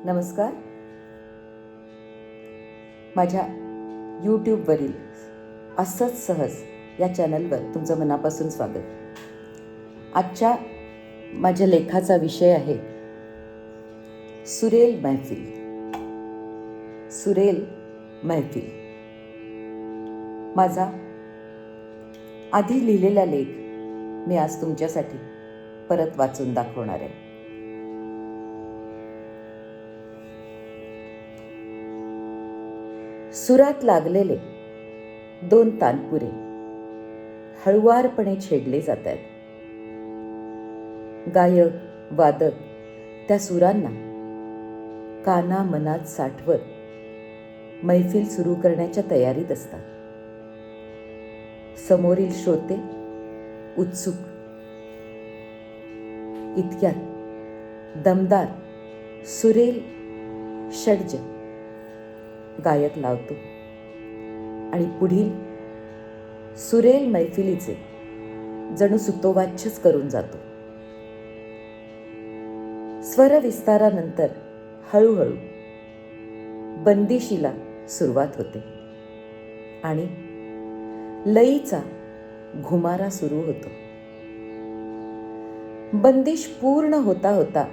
नमस्कार. माझ्या यूट्यूबवरील असंच सहज या चॅनलवर तुमचं मनापासून स्वागत. आजच्या माझ्या लेखाचा विषय आहे सुरेल महफिल. सुरेल महफिल माझा आधी लिहिलेला लेख मी आज तुमच्यासाठी परत वाचून दाखवणार आहे. सुरात लागलेले 2 तानपुरे हळुवारपणे छेडले जात आहेत. गायक वादक त्या सुरांना काना मनात साठवत मैफिल सुरू करण्याच्या तयारीत असतात. समोरील श्रोते उत्सुक. इतक्यात दमदार सुरेल षड्ज गायक लावतो आणि पुढील सुरेल मैफिलीचे जणू सुतोवाच्छच करून जातो. स्वरविस्तारानंतर हळूहळू बंदिशीला सुरुवात होते आणि लयीचा घुमारा सुरू होतो. बंदिश पूर्ण होता होता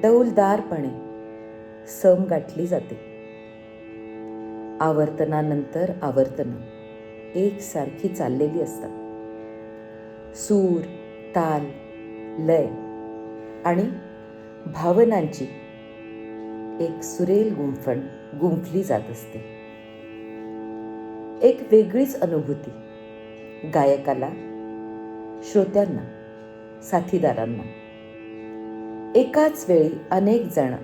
डौलदारपणे सम गाठली जाते. आवर्तनानंतर आवर्तनं एकसारखी चाललेली असतात. सूर, ताल, लय आणि भावनांची एक सुरेल गुंफण गुंफली जात असते. एक वेगळीच अनुभूती गायकाला, श्रोत्यांना, साथीदारांना. एकाच वेळी अनेक जण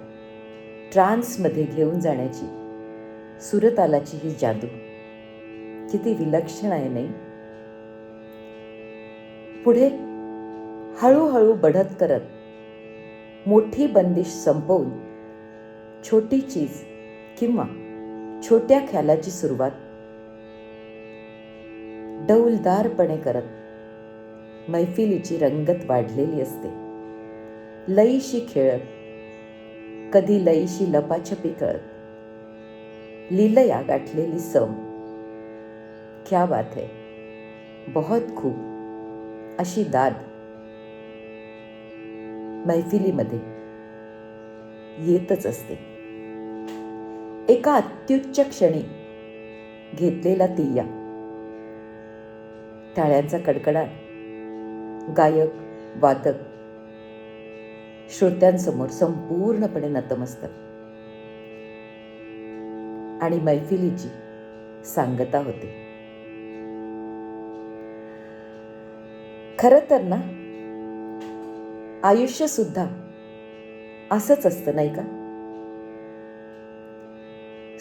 ट्रान्समध्ये घेऊन जाण्याची सुरतालाची ही जादू किती विलक्षण आहे नाही. पुढे हळूहळू बढत करत मोठी बंदिश संपवून छोटी चीज किंवा छोट्या ख्यालाची सुरुवात डौलदारपणे करत मैफिलीची रंगत वाढलेली असते. लयीशी खेळत, कधी लयीशी लपाछपी कळत लीलया गाठलेली सम. क्या बात है, बहुत खूप अशी दाद मैफिलीमध्ये येतच असते. एका अत्युच्च क्षणी घेतलेला तिय्या, टाळ्यांचा कडकडाट, गायक वादक श्रोत्यांसमोर संपूर्णपणे नतमस्तक आणि मैफिलीची सांगता होते. खरं तर ना, आयुष्य सुद्धा असंच असतं नाही का?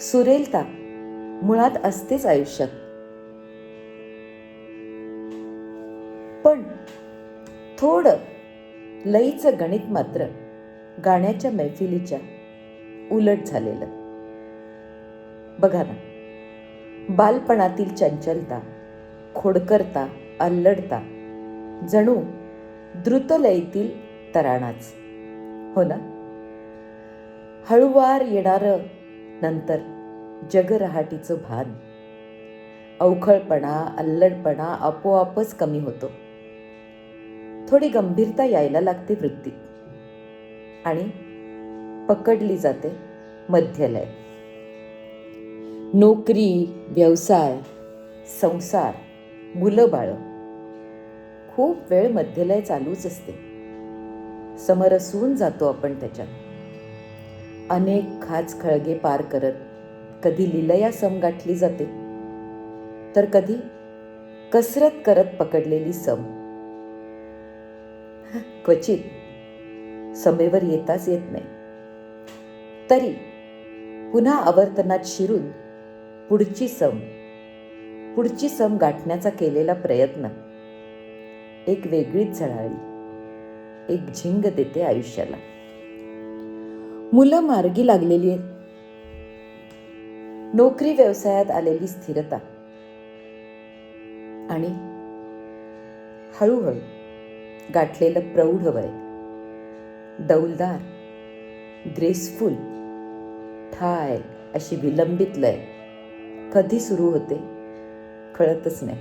सुरेलता मुळात असतेच आयुष्यात, पण थोडं लयीचं गणित मात्र गाण्याच्या मैफिलीच्या उलट झालेलं. बघा ना, बालपणातील चंचलता, खोडकरता, अल्लडता जणू द्रुतलयीतील तराणाच, हो ना? हळुवार येणारं नंतर जगरहाटीचं भान, अवखळपणा, अल्लडपणा आपोआपच कमी होतो. थोडी गंभीरता यायला लागते वृत्तीत आणि पकडली जाते मध्यलय. नोकरी, व्यवसाय, संसार, मुलं बाळं, खूप वेळ मध्यलय चालूच असते. समरसून जातो आपण त्याच्यात. अनेक खाच खळगे पार करत कधी लीलया सम गाठली जाते, तर कधी कसरत करत पकडलेली सम. क्वचित समेवर येताच येत नाही. तरी पुन्हा आवर्तनात शिरून पुढची सम गाठण्याचा केलेला प्रयत्न एक वेगळीच झळाळी, एक झिंग देते आयुष्याला. मुलं मार्गी लागलेली आहेत, नोकरी व्यवसायात आलेली स्थिरता आणि हळूहळू गाठलेलं प्रौढ वय, डौलदार, ग्रेसफुल ठाय अशी विलंबित लय कधी सुरू होते कळतच नाही.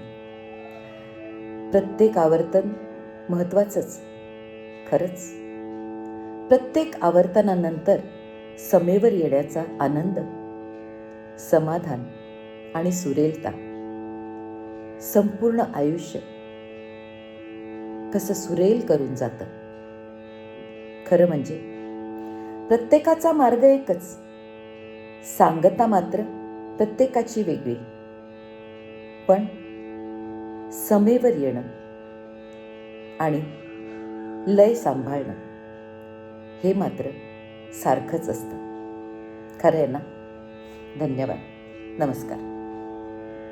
प्रत्येक आवर्तन महत्वाचंच खरंच. प्रत्येक आवर्तनानंतर समेवर येण्याचा आनंद, समाधान आणि सुरेलता संपूर्ण आयुष्य कसं सुरेल करून जातं. खरं म्हणजे प्रत्येकाचा मार्ग एकच, सांगता मात्र प्रत्येकाची वेगळी. पण समेवर येणं आणि लय सांभाळणं हे मात्र सारखंच असतं. खरं आहे ना? धन्यवाद. नमस्कार.